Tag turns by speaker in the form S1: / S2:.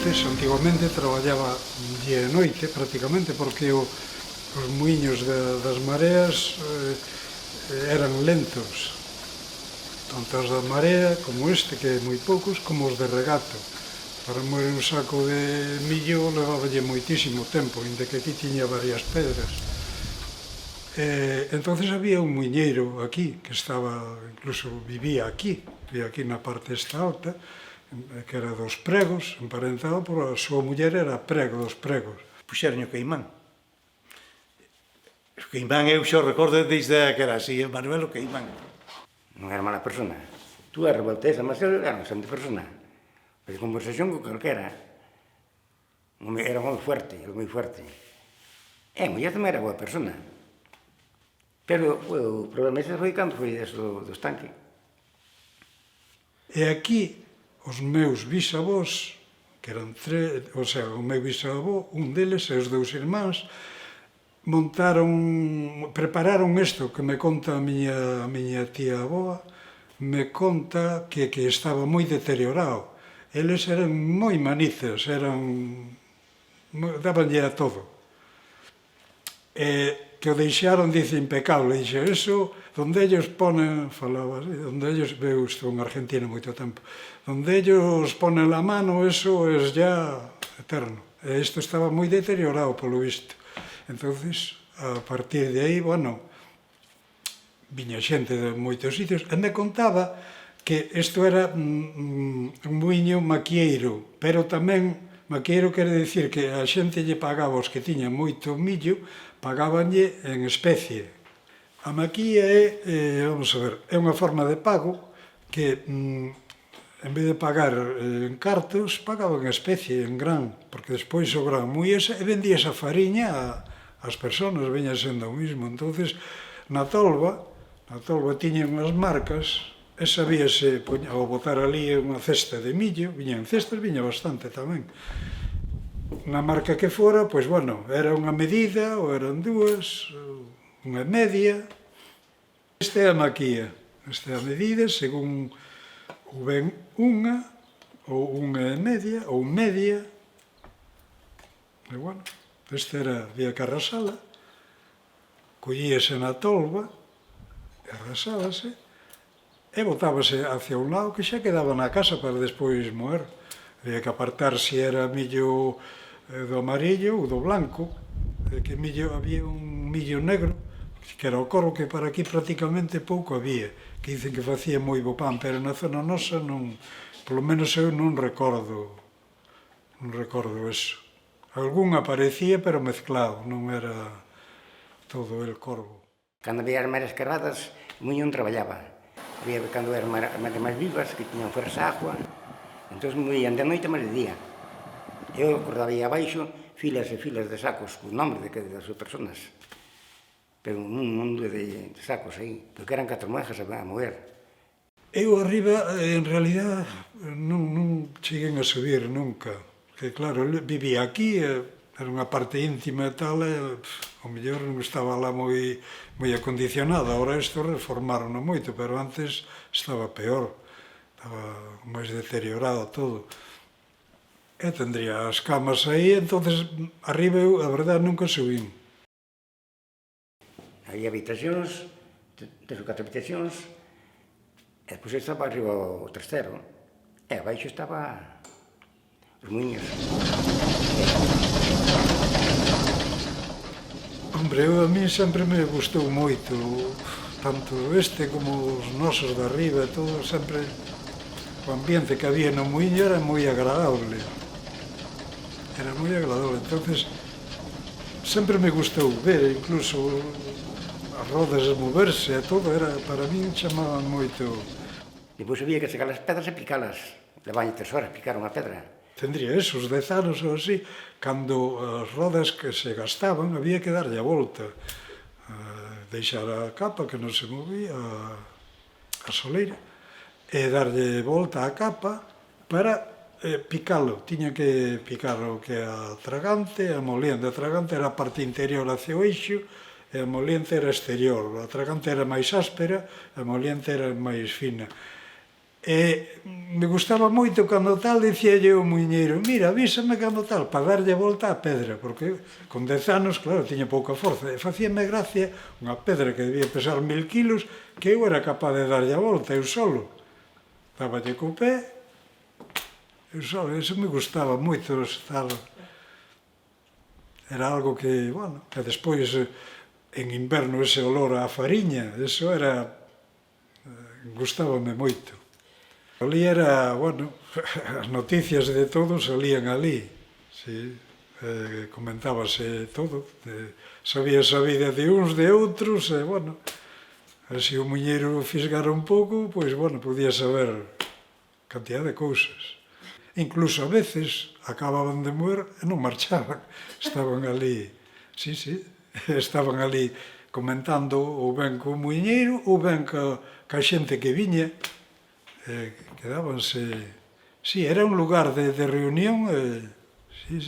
S1: antigamente traballaba día e noite prácticamente porque os muiños das mareas eran lentos, tanto os da marea como este, que é moi poucos, como os de regato. Para moer un saco de millo levaballe moitísimo tempo, inda que aquí tiña varias pedras. Entonces había un muiñeiro aquí, que estaba, incluso vivía aquí na parte esta alta, que era dos pregos, emparentado por a súa muller, era prego dos pregos.
S2: Puxeron o Caimán. O Caimán eu xo recordo desde que era así, Manuel o Caimán.
S3: Non era mala persona. Tú a revoltesa, mas ele era unha santa persona. Pero conversación con calquera. Era moi fuerte, era moi fuerte. E a muller tamén era boa persona. Pero o problema ese foi cando foi eso do estanque.
S1: E aquí, os meus bisavós, que eran tres, o sea, o meu bisavó, un deles e os dous irmáns, prepararon isto que me conta a miña tía aboa, me conta que estaba moi deteriorado. Eles eran moi manices, dabanlle a todo. Que o deixaron, dice, impecable. Dixe, eso, donde ellos ponen, falaba así, donde ellos, veo isto en Argentina moito tempo, donde ellos ponen la mano, eso es ya eterno. E isto estaba moi deteriorado, polo visto. Entonces, a partir de aí, bueno, viña xente de moitos sitios, e me contaba que isto era un muiño maquieiro, pero tamén, maquieiro quere dicir que a xente lle pagaba os que tiñan moito millo, pagabanlle en especie. A maquía vamos a ver, é unha forma de pago que, en vez de pagar en cartos, pagaban en especie, en gran, porque despois o gran muíase e vendía esa fariña ás persoas, veña sendo o mismo. Entonces, na tolva tiñan unhas marcas, e sabíase, ao botar ali unha cesta de millo, viñan cestas, viña bastante tamén. Na marca que fora, pois, bueno, era unha medida, ou eran dúas, unha media. Esta é a maquía, esta é a medida, según ou ben unha, ou unha media, ou media. E, bueno, esta era, había que arrasala, collíase na tolva, e arrasábase, e botábase hacia un lado que xa quedaba na casa para despois moer. Había que apartar se era millo do amarillo ou do blanco, que millo había un millo negro, que era o corvo, que para aquí prácticamente pouco había, que dicen que facía moi bo pan, pero na zona nosa non, polo menos eu non recordo eso. Algún aparecía, pero mezclado, non era todo el corvo.
S3: Cando había as mareas carradas, o muiño non traballaba. Había cando eran mareas máis vivas, que tiñan fuerza agua, entón moían de noite, mas de día. Eu acordaba aí abaixo filas e filas de sacos, con nombre das persoas. Pero un mundo de sacos aí, porque eran 4 monjas a mover.
S1: Eu arriba, en realidad, non cheguei a subir nunca. Que claro, vivía aquí, era unha parte íntima e tal, o mellor non estaba lá moi acondicionada. Ahora isto reformaron moito, pero antes estaba peor, estaba máis deteriorado todo. E tendría as camas aí, entonces arriba eu, a verdade, nunca subín.
S3: Había habitacións, 3 ou 4 habitacións, e depois estaba arriba o terceiro, e abaixo estaba os muiños.
S1: Hombre, a mí sempre me gustou moito, tanto este como os nosos de arriba e todo, sempre o ambiente que había no muiño era moi agradable. Era moi agradable, entonces sempre me gustou ver, incluso as rodas moverse e todo, era, para min chamaban moito.
S3: Depois había que sacar as pedras e picalas. Levaban 3 horas picar unha pedra.
S1: Tendría esos 10 anos ou así, cando as rodas que se gastaban había que darlle a volta, deixar a capa que non se movía, a soleira, e darlle volta á capa para picalo. Tiña que picar o que é a tragante, a moliente. A tragante era a parte interior hacia o eixo, e a moliente era exterior. A tragante era máis áspera, a moliente era máis fina. E me gustaba moito cando tal dicíalle o muiñeiro, mira, avísame cando tal, para darlle volta á pedra, porque con 10 anos, claro, tiña pouca forza, e facíame gracia unha pedra que debía pesar 1000 kilos, que eu era capaz de darlle a volta, eu solo. Daballe co pé, eu solo, eso me gustaba moito estar... Era algo que, bueno, que despois en inverno ese olor á fariña, eso era... gustábame moito. Ali era, bueno, as noticias de todo salían ali, sí, comentábase todo, sabías a vida de uns, de outros, e, bueno, se o muñeiro fisgara un pouco, pois, bueno, podía saber cantidad de cousas. Incluso a veces acababan de moer e non marchaban, estaban ali, sí, estaban ali comentando ou ben co muñeiro ou ben ca xente que viña, quedábanse... Sí, era un lugar de reunión, sí,